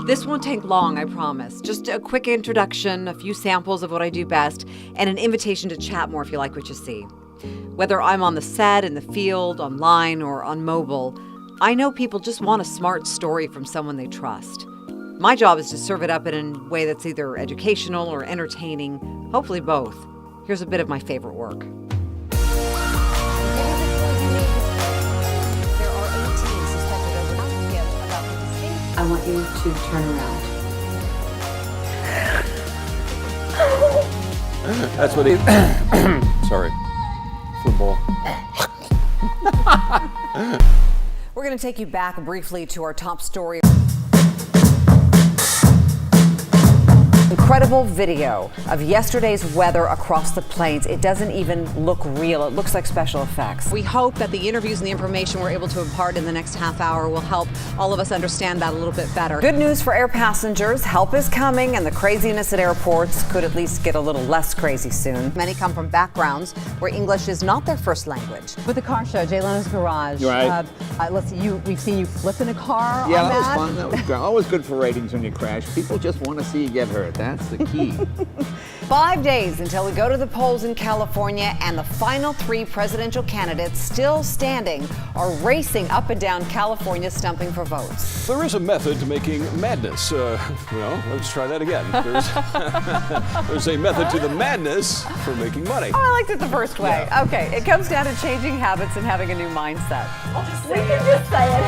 This won't take long, I promise. Just a quick introduction, a few samples of what I do best, and an invitation to chat more if you like what you see. Whether I'm on the set, in the field, online, or on mobile, I know people just want a smart story from someone they trust. My job is to serve it up in a way that's either educational or entertaining, hopefully both. Here's a bit of my favorite work. There are 18 suspected overdose about the distinct. I want you to turn around. That's what he... Sorry. Football. We're going to take you back briefly to our top story. Incredible video of yesterday's weather across the plains. It doesn't even look real. It looks like special effects. We hope that the interviews and the information we're able to impart in the next half hour will help all of us understand that a little bit better. Good news for air passengers. Help is coming, and the craziness at airports could at least get a little less crazy soon. Many come from backgrounds where English is not their first language. With the car show, Jay Leno's Garage. Right. Let's see, we've seen you flip in a car. Yeah, on that was fun. That was great. Always good for ratings when you crash. People just want to see you get hurt. That's the key. 5 days until we go to the polls in California, and the final 3 presidential candidates still standing are racing up and down California, stumping for votes. There is a method to making madness. Let's try that again. There's a method to the madness for making money. Oh, I liked it the first way. Yeah. Okay, it comes down to changing habits and having a new mindset. I'll just say We can just say it.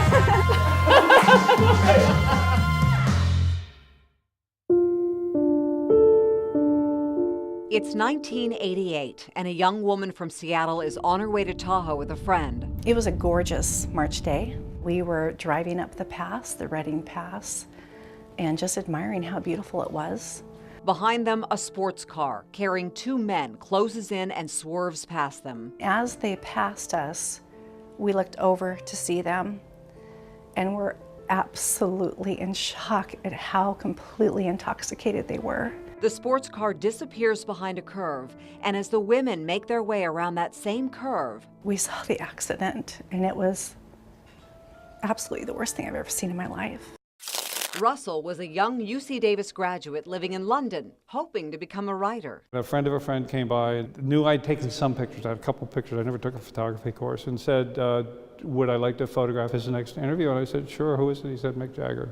It's 1988, and a young woman from Seattle is on her way to Tahoe with a friend. It was a gorgeous March day. We were driving up the pass, the Redding Pass, and just admiring how beautiful it was. Behind them, a sports car carrying 2 men closes in and swerves past them. As they passed us, we looked over to see them, and were absolutely in shock at how completely intoxicated they were. The sports car disappears behind a curve, and as the women make their way around that same curve, We saw the accident, and it was absolutely the worst thing I've ever seen in my life. Russell was a young UC Davis graduate living in London, hoping to become a writer. A friend of a friend came by, knew I'd taken some pictures. I had a couple pictures. I never took a photography course, and said, would I like to photograph his next interview? And I said, sure. Who is it? He said, Mick Jagger.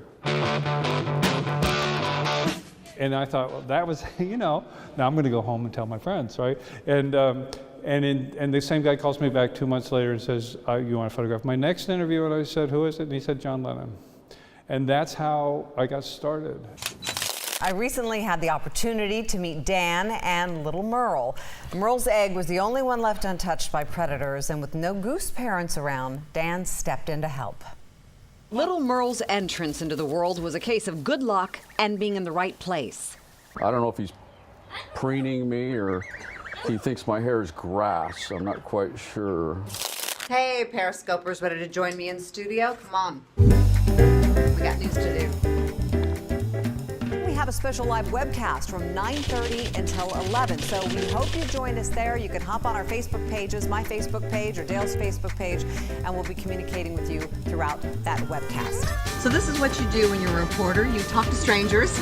And I thought, well, that was, now I'm going to go home and tell my friends, right? And the same guy calls me back 2 months later and says, you want to photograph my next interview? And I said, who is it? And he said, John Lennon. And that's how I got started. I recently had the opportunity to meet Dan and little Merle. Merle's egg was the only one left untouched by predators, and with no goose parents around, Dan stepped in to help. Little Merle's entrance into the world was a case of good luck and being in the right place. I don't know if he's preening me or he thinks my hair is grass. I'm not quite sure. Hey, Periscopers, ready to join me in studio? Come on. We got news to do. We have a special live webcast from 9:30 until 11, so we hope you join us there. You can hop on our Facebook pages, my Facebook page or Dale's Facebook page, and we'll be communicating with you throughout that webcast. So this is what you do when you're a reporter. You talk to strangers,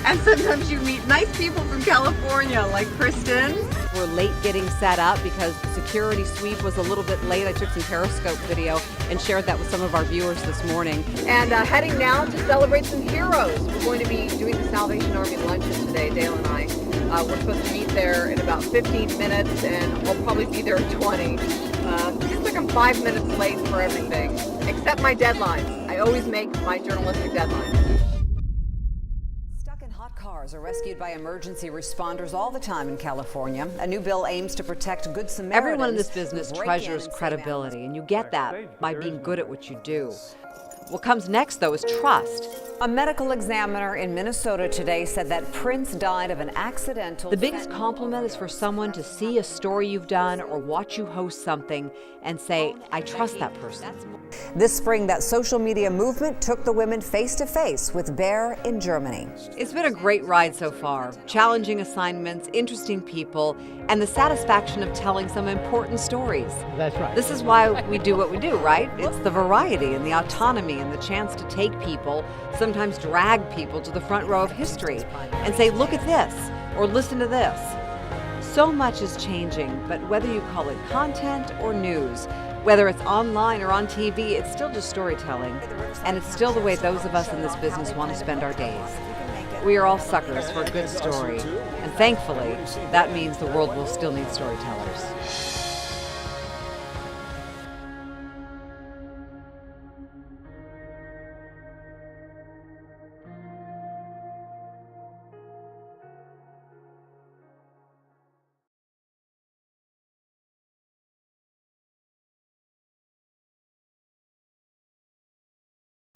and sometimes you meet nice people from California, like Kristen. We're late getting set up because the security sweep was a little bit late. I took some Periscope video and shared that with some of our viewers this morning. And heading now to celebrate some heroes. We're going to be doing the Salvation Army luncheon today, Dale and I. We're supposed to meet there in about 15 minutes, and I'll probably be there in 20. Seems like I'm 5 minutes late for everything, except my deadlines. I always make my journalistic deadlines. Stuck in hot cars are rescued by emergency responders all the time in California. A new bill aims to protect good Samaritans. Everyone in this business treasures credibility, and you get that by being good at what you do. What comes next, though, is trust. A medical examiner in Minnesota today said that Prince died of an accidental... The biggest compliment is for someone to see a story you've done or watch you host something and say, I trust that person. This spring, that social media movement took the women face to face with Bear in Germany. It's been a great ride so far. Challenging assignments, interesting people, and the satisfaction of telling some important stories. That's right. This is why we do what we do, right? It's the variety and the autonomy and the chance to take people, sometimes drag people to the front row of history and say, look at this, or listen to this. So much is changing, but whether you call it content or news, whether it's online or on TV, it's still just storytelling. And it's still the way those of us in this business want to spend our days. We are all suckers for a good story. And thankfully, that means the world will still need storytellers.